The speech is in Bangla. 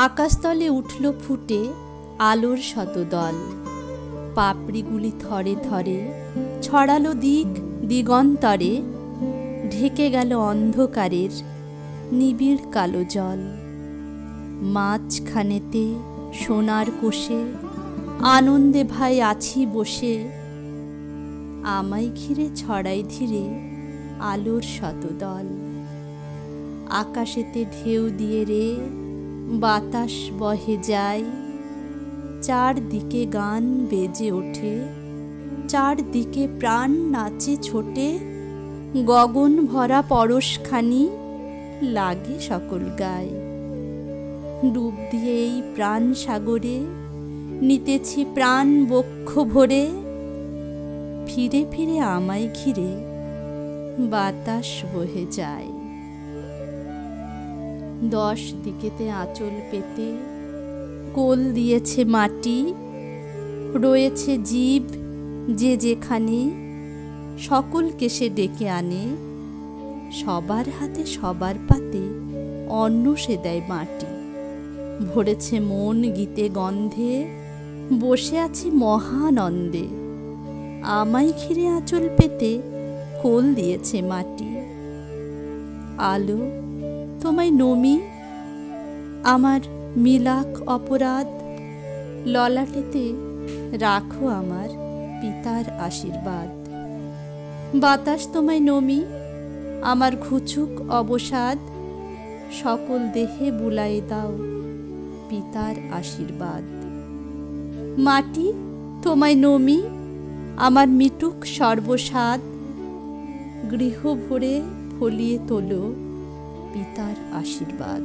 আকাশতলে উঠল ফুটে আলোর শতদল, পাপড়িগুলি থরে থরে ছড়ালো দিক দিগন্তরে, ঢেকে গেল অন্ধকারের নিবিড় কালো জল। মাঝখানেতে সোনার কোষে আনন্দে ভাই আছি বসে, আমায় ঘিরে ছড়াই ধীরে আলোর শতদল। আকাশেতে ঢেউ দিয়ে রে বাতাস বহে যায়, চারদিকে গান বেজে ওঠে, চারদিকে প্রাণ নাচে ছোটে, গগন ভরা পরশখানি লাগে সকল গায়। ডুব দিয়ে এই প্রাণ সাগরে নিতেছি প্রাণ বক্ষ ভরে, ফিরে ফিরে আমায় ঘিরে বাতাস বহে যায়। 10 দিকেতে আঁচল পেতে কোল দিয়েছে মাটি, রয়েছে জীব যে যেখানে, সকলকে সে ডেকে আনে, সবার হাতে সবার পাতে অন্ন সে দেয় মাটি। ভরেছে মন গীতে গন্ধে, বসে আছি মহানন্দে, আমায় ঘিরে আঁচল পেতে কোল দিয়েছে মাটি। আলো তোমায় নমি, আমার মিলাক অপরাধ, ললাটেতে রাখো আমার পিতার আশীর্বাদ। বাতাস তোমায় নমি, আমার ঘুচুক অবসাদ, সকল দেহে বুলাই দাও পিতার আশীর্বাদ। মাটি তোমায় নমি, আমার মিটুক সর্বসাদ, গৃহ ভরে ফলিয়ে তোলো পিতার আশীর্বাদ।